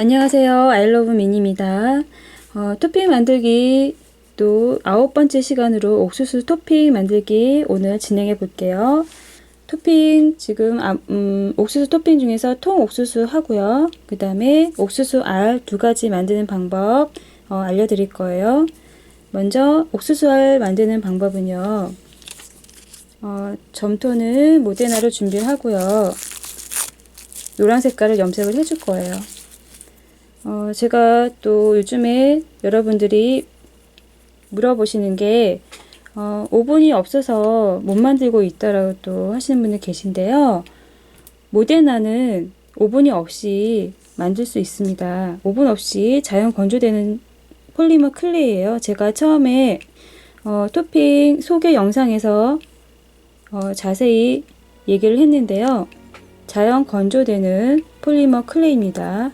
안녕하세요. 아이러브 미니입니다. 토핑 만들기 또 9번째 시간으로 옥수수 토핑 만들기 오늘 진행해 볼게요. 토핑 지금 옥수수 토핑 중에서 통옥수수 하고요. 그 다음에 옥수수 알 두 가지 만드는 방법 알려드릴 거예요. 먼저 옥수수 알 만드는 방법은요. 점토는 모데나로 준비를 하고요. 노란 색깔을 염색을 해줄 거예요. 제가 또 요즘에 여러분들이 물어보시는 게 오븐이 없어서 못 만들고 있다라고 또 하시는 분들 계신데요. 모데나는 오븐이 없이 만들 수 있습니다. 오븐 없이 자연 건조되는 폴리머 클레이예요. 제가 처음에 토핑 소개 영상에서 자세히 얘기를 했는데요. 자연 건조되는 폴리머 클레이입니다.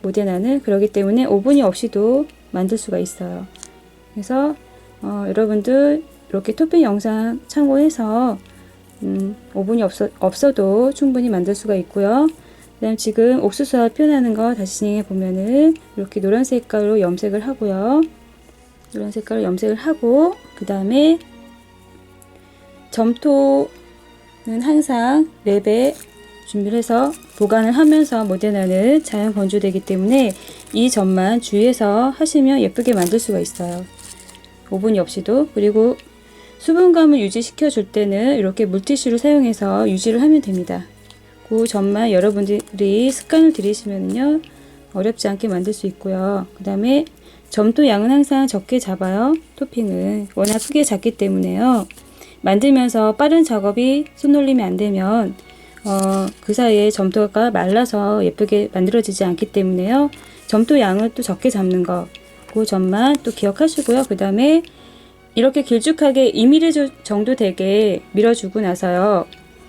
모데나는 그렇기 때문에 오븐이 없이도 만들 수가 있어요. 그래서 여러분들 이렇게 토핑 영상 참고해서 오븐이 없어도 충분히 만들 수가 있고요. 그 다음 지금 옥수수알 표현하는 거 다시 진행해 보면은 이렇게 노란 색깔로 염색을 하고요. 노란 색깔로 염색을 하고 그 다음에 점토는 항상 랩에 준비를 해서 보관을 하면서 모데나는 자연 건조되기 때문에 이 점만 주의해서 하시면 예쁘게 만들 수가 있어요. 오븐이 없이도. 그리고 수분감을 유지시켜 줄 때는 이렇게 물티슈를 사용해서 유지를 하면 됩니다. 그 점만 여러분들이 습관을 들이시면요 어렵지 않게 만들 수 있고요. 그 다음에 점토 양은 항상 적게 잡아요. 토핑은 워낙 크게 잡기 때문에요. 만들면서 빠른 작업이 손놀림이 안 되면 그 사이에 점토가 말라서 예쁘게 만들어지지 않기 때문에요. 점토 양을 또 적게 잡는 거, 그 점만 또 기억하시고요. 그 다음에 이렇게 길쭉하게 2mm 정도 되게 밀어주고 나서요.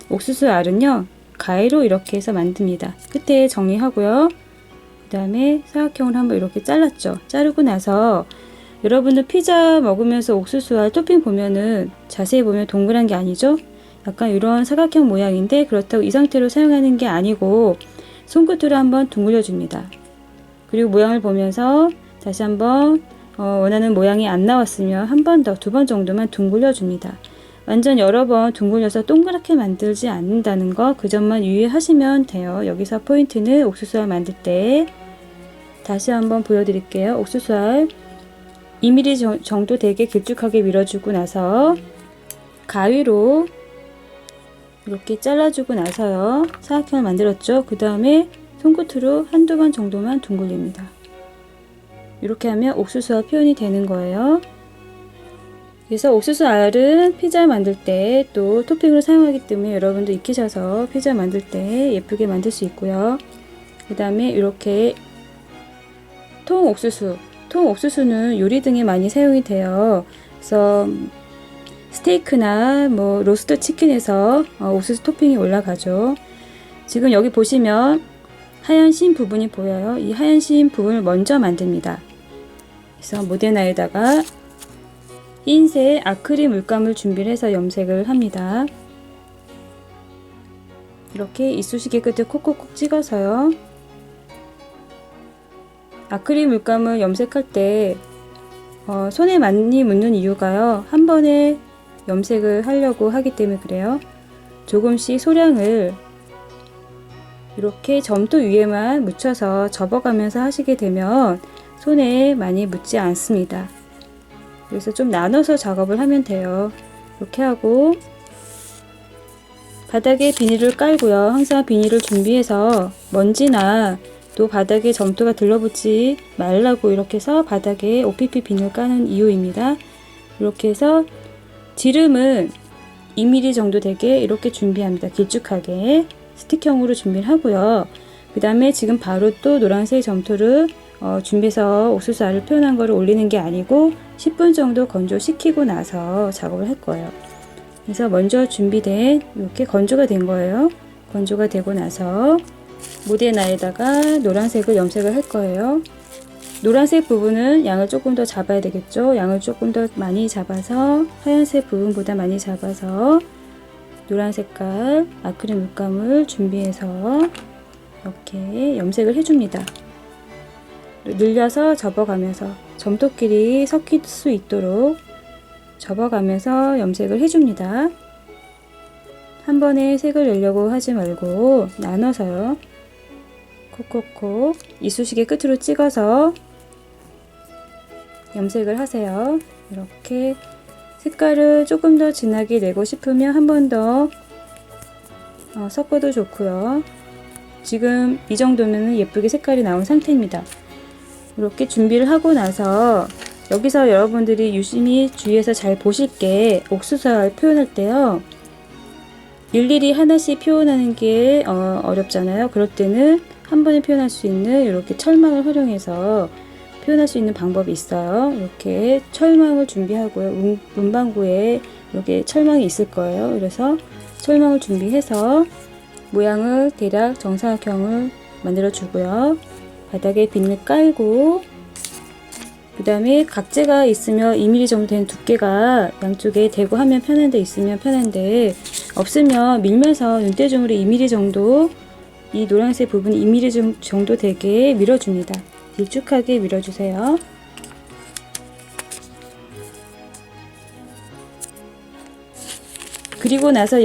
옥수수 알은요, 가위로 이렇게 해서 만듭니다. 끝에 정리하고요. 그 다음에 사각형을 한번 이렇게 잘랐죠. 자르고 나서 여러분들 피자 먹으면서 옥수수 알 토핑 보면은 자세히 보면 동그란 게 아니죠? 약간 이런 사각형 모양인데 그렇다고 이 상태로 사용하는 게 아니고 손끝으로 한번 둥글려 줍니다. 그리고 모양을 보면서 다시 한번 원하는 모양이 안 나왔으면 한 번 더, 두 번 정도만 둥글려 줍니다. 완전 여러 번 둥글려서 동그랗게 만들지 않는다는 거, 그 점만 유의하시면 돼요. 여기서 포인트는 옥수수알 만들 때 다시 한번 보여드릴게요. 옥수수알 2mm 정도 되게 길쭉하게 밀어주고 나서 가위로 이렇게 잘라주고 나서요. 사각형을 만들었죠. 그 다음에 손끝으로 한두 번 정도만 둥글립니다. 이렇게 하면 옥수수알 표현이 되는 거예요. 그래서 옥수수 알은 피자 만들 때 또 토핑으로 사용하기 때문에 여러분도 익히셔서 피자 만들 때 예쁘게 만들 수 있고요. 그 다음에 이렇게 통옥수수는 요리 등에 많이 사용이 돼요. 그래서 스테이크나 뭐 로스트 치킨에서 옥수수 토핑이 올라가죠. 지금 여기 보시면 하얀 심 부분이 보여요. 이 하얀 심 부분을 먼저 만듭니다. 그래서 모데나에다가 흰색 아크릴 물감을 준비를 해서 염색을 합니다. 이렇게 이쑤시개 끝을 콕콕콕 찍어서요. 아크릴 물감을 염색할 때 손에 많이 묻는 이유가요. 한 번에 염색을 하려고 하기 때문에 그래요. 조금씩 소량을 이렇게 점토 위에만 묻혀서 접어가면서 하시게 되면 손에 많이 묻지 않습니다. 그래서 좀 나눠서 작업을 하면 돼요. 이렇게 하고 바닥에 비닐을 깔고요. 항상 비닐을 준비해서 먼지나 또 바닥에 점토가 들러붙지 말라고 이렇게 해서 바닥에 OPP 비닐 까는 이유입니다. 이렇게 해서 지름은 2mm 정도 되게 이렇게 준비합니다. 길쭉하게 스틱형으로 준비를 하고요. 그 다음에 지금 바로 또 노란색 점토를 준비해서 옥수수 알을 표현한 거를 올리는 게 아니고 10분 정도 건조시키고 나서 작업을 할 거예요. 그래서 먼저 준비된 이렇게 건조가 된 거예요. 건조가 되고 나서 모데나에다가 노란색을 염색을 할 거예요. 노란색 부분은 양을 조금 더 잡아야 되겠죠. 양을 조금 더 많이 잡아서 하얀색 부분보다 많이 잡아서 노란 색깔 아크릴 물감을 준비해서 이렇게 염색을 해줍니다. 늘려서 접어가면서 점토끼리 섞일 수 있도록 접어가면서 염색을 해줍니다. 한 번에 색을 내려고 하지 말고 나눠서요. 콕콕콕 이쑤시개 끝으로 찍어서 염색을 하세요. 이렇게 색깔을 조금 더 진하게 내고 싶으면 한 번 더 섞어도 좋고요. 지금 이 정도면 예쁘게 색깔이 나온 상태입니다. 이렇게 준비를 하고 나서 여기서 여러분들이 유심히 주의해서 잘 보실 게 옥수수알 표현할 때요. 일일이 하나씩 표현하는 게 어렵잖아요. 그럴 때는 한 번에 표현할 수 있는 이렇게 철망을 활용해서 표현할 수 있는 방법이 있어요. 이렇게 철망을 준비하고요. 문방구에 이렇게 철망이 있을 거예요. 그래서 철망을 준비해서 모양을 대략 정사각형을 만들어 주고요. 바닥에 비닐 깔고 그 다음에 각재가 있으면 2mm 정도 되는 두께가 양쪽에 대고 하면 편한데 있으면 편한데 없으면 밀면서 눈대중으로 2mm 정도 이 노란색 부분이 2mm 정도 되게 밀어줍니다. 길쭉하게 밀어주세요. 그리고 나서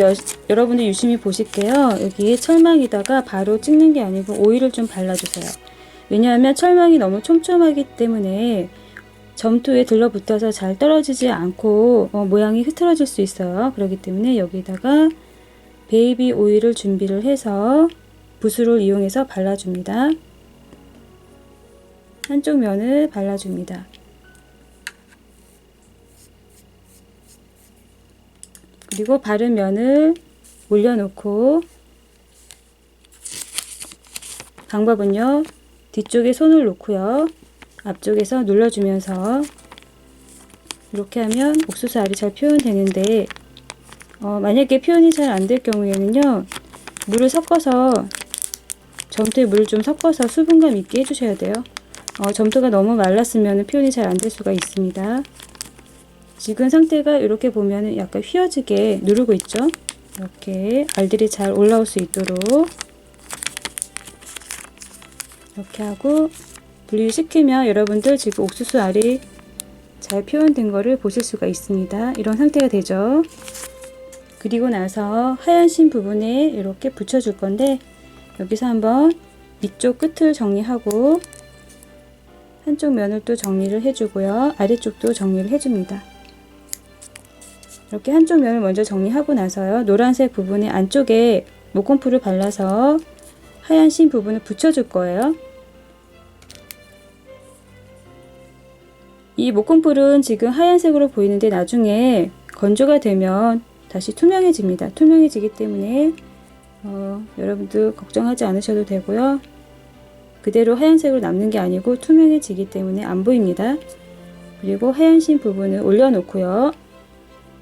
여러분들 유심히 보실게요. 여기에 철망에다가 바로 찍는 게 아니고 오일을 좀 발라주세요. 왜냐하면 철망이 너무 촘촘하기 때문에 점토에 들러붙어서 잘 떨어지지 않고 모양이 흐트러질 수 있어요. 그렇기 때문에 여기다가 베이비 오일을 준비를 해서 붓을 이용해서 발라줍니다. 한쪽 면을 발라줍니다. 그리고 바른 면을 올려놓고 방법은요. 뒤쪽에 손을 놓고요. 앞쪽에서 눌러주면서 이렇게 하면 옥수수 알이 잘 표현되는데 만약에 표현이 잘 안 될 경우에는요. 물을 섞어서 점토에 물을 좀 섞어서 수분감 있게 해주셔야 돼요. 점토가 너무 말랐으면 표현이 잘 안 될 수가 있습니다. 지금 상태가 이렇게 보면 약간 휘어지게 누르고 있죠. 이렇게 알들이 잘 올라올 수 있도록 이렇게 하고 분리시키면 여러분들 지금 옥수수 알이 잘 표현된 거를 보실 수가 있습니다. 이런 상태가 되죠. 그리고 나서 하얀 심 부분에 이렇게 붙여줄 건데 여기서 한번 이쪽 끝을 정리하고 한쪽 면을 또 정리를 해주고요. 아래쪽도 정리를 해줍니다. 이렇게 한쪽 면을 먼저 정리하고 나서요. 노란색 부분의 안쪽에 목공풀을 발라서 하얀 심 부분을 붙여줄 거예요. 이 목공풀은 지금 하얀색으로 보이는데 나중에 건조가 되면 다시 투명해집니다. 투명해지기 때문에 여러분들 걱정하지 않으셔도 되고요. 그대로 하얀색으로 남는 게 아니고 투명해지기 때문에 안 보입니다. 그리고 하얀 심 부분을 올려놓고요.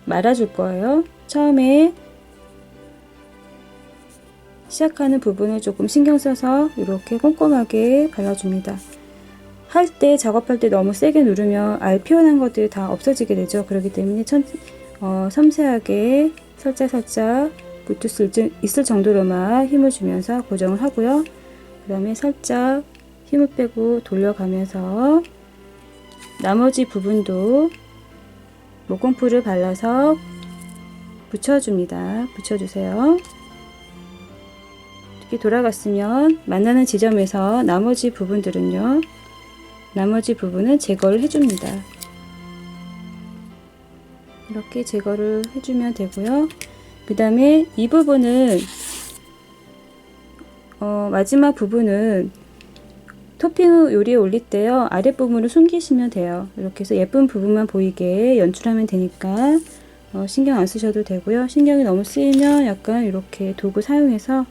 말아줄 거예요. 처음에 시작하는 부분을 조금 신경 써서 이렇게 꼼꼼하게 발라줍니다. 할 때 작업할 때 너무 세게 누르면 알 표현한 것들이 다 없어지게 되죠. 그렇기 때문에 섬세하게 살짝 붙을 수 있을 정도로만 힘을 주면서 고정을 하고요. 그 다음에 살짝 힘을 빼고 돌려가면서 나머지 부분도 목공풀을 발라서 붙여줍니다. 붙여주세요. 이렇게 돌아갔으면 만나는 지점에서 나머지 부분은 제거를 해줍니다. 이렇게 제거를 해주면 되고요. 그 다음에 이 부분은 마지막 부분은 토핑 요리에 올릴 때요. 아랫부분을 숨기시면 돼요. 이렇게 해서 예쁜 부분만 보이게 연출하면 되니까 신경 안 쓰셔도 되고요. 신경이 너무 쓰이면 약간 이렇게 도구 사용해서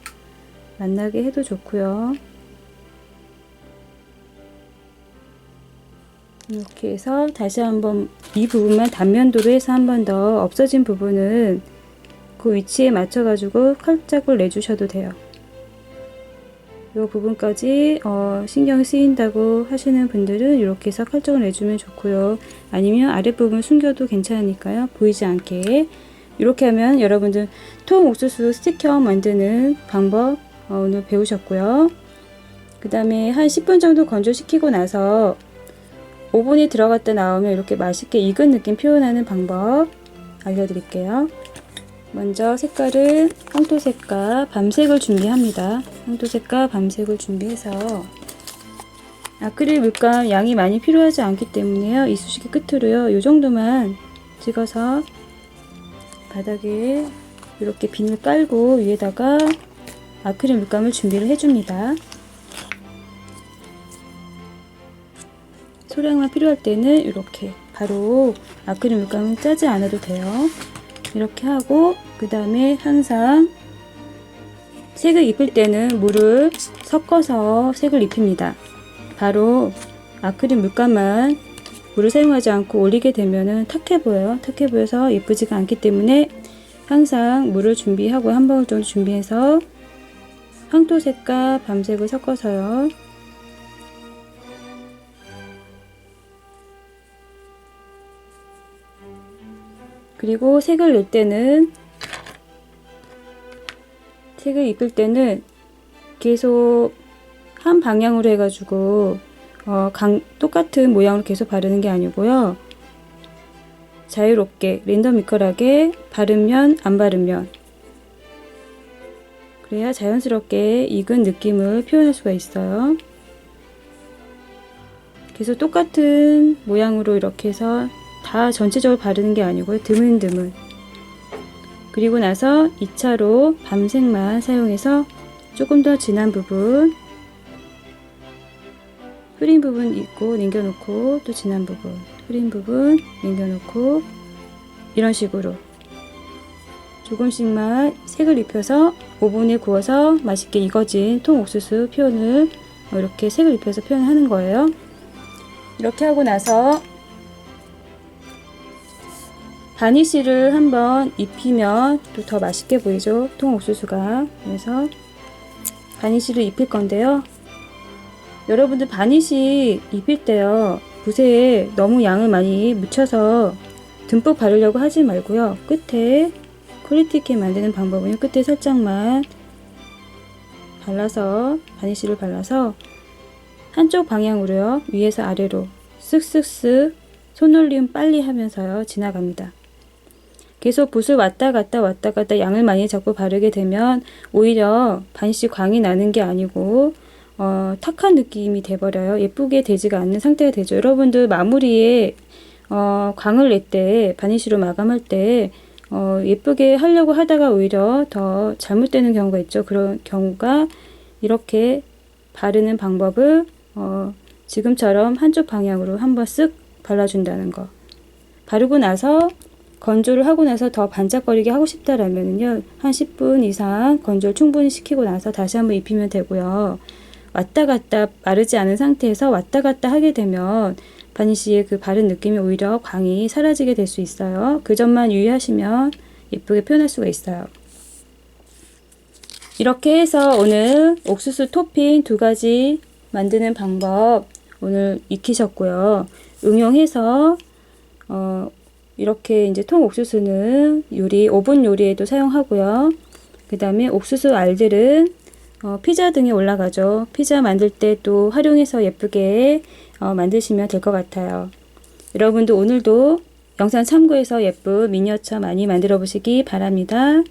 만나게 해도 좋고요. 이렇게 해서 다시 한번 이 부분만 단면도로 해서 한 번 더 없어진 부분은 그 위치에 맞춰 가지고 칼자국을 내주셔도 돼요. 이 부분까지 신경이 쓰인다고 하시는 분들은 이렇게 해서 칼자국을 내주면 좋고요. 아니면 아랫부분 숨겨도 괜찮으니까요. 보이지 않게 이렇게 하면 여러분들 통 옥수수 스티커 만드는 방법 오늘 배우셨고요. 그 다음에 한 10분 정도 건조시키고 나서 오븐에 들어갔다 나오면 이렇게 맛있게 익은 느낌 표현하는 방법 알려드릴게요. 먼저 색깔은 황토색과 밤색을 준비합니다. 황토색과 밤색을 준비해서 아크릴 물감 양이 많이 필요하지 않기 때문에요. 이쑤시개 끝으로요. 이 정도만 찍어서 바닥에 이렇게 비닐 깔고 위에다가 아크릴 물감을 준비를 해줍니다. 소량만 필요할 때는 이렇게 바로 아크릴 물감을 짜지 않아도 돼요. 이렇게 하고 그 다음에 항상 색을 입힐 때는 물을 섞어서 색을 입힙니다. 바로 아크릴 물감만 물을 사용하지 않고 올리게 되면은 탁해 보여요. 탁해 보여서 예쁘지가 않기 때문에 항상 물을 준비하고 한 방울 정도 준비해서 황토색과 밤색을 섞어서요. 그리고 색을 입힐 때는 계속 한 방향으로 해가지고 똑같은 모양으로 계속 바르는 게 아니고요. 자유롭게 랜덤이컬하게 바르면 안 바르면 그래야 자연스럽게 익은 느낌을 표현할 수가 있어요. 계속 똑같은 모양으로 이렇게 해서 다 전체적으로 바르는 게 아니고요. 드문드문. 그리고 나서 2차로 밤색만 사용해서 조금 더 진한 부분, 흐린 부분 있고 남겨놓고 또 진한 부분, 흐린 부분 남겨놓고 이런 식으로 조금씩만 색을 입혀서 오븐에 구워서 맛있게 익어진 통옥수수 표현을 이렇게 색을 입혀서 표현하는 거예요. 이렇게 하고 나서 바니쉬를 한번 입히면 또 더 맛있게 보이죠, 통옥수수가. 그래서 바니쉬를 입힐 건데요. 여러분들 바니쉬 입힐 때요, 붓에 너무 양을 많이 묻혀서 듬뿍 바르려고 하지 말고요. 끝에 퀄리티 있게 만드는 방법은요, 끝에 살짝만 발라서, 바니쉬를 발라서 한쪽 방향으로요, 위에서 아래로 쓱쓱쓱 손놀림 빨리 하면서요 지나갑니다. 계속 붓을 왔다 갔다 양을 많이 잡고 바르게 되면 오히려 바니쉬 광이 나는 게 아니고 탁한 느낌이 돼버려요. 예쁘게 되지가 않는 상태가 되죠. 여러분들 마무리에 광을 낼 때, 바니쉬로 마감할 때 예쁘게 하려고 하다가 오히려 더 잘못되는 경우가 있죠. 그런 경우가 이렇게 바르는 방법을 지금처럼 한쪽 방향으로 한번 쓱 발라준다는 거. 바르고 나서 건조를 하고 나서 더 반짝거리게 하고 싶다라면요, 한 10분 이상 건조를 충분히 시키고 나서 다시 한번 입히면 되고요. 왔다 갔다 마르지 않은 상태에서 왔다 갔다 하게 되면 바니쉬의 그 바른 느낌이 오히려 광이 사라지게 될 수 있어요. 그 점만 유의하시면 예쁘게 표현할 수가 있어요. 이렇게 해서 오늘 옥수수 토핑 2가지 만드는 방법 오늘 익히셨고요. 응용해서 이렇게 이제 통옥수수는 오븐 요리에도 사용하고요. 그 다음에 옥수수 알들은 피자 등에 올라가죠. 피자 만들 때 또 활용해서 예쁘게 만드시면 될 것 같아요. 여러분도 오늘도 영상 참고해서 예쁜 미니어처 많이 만들어 보시기 바랍니다.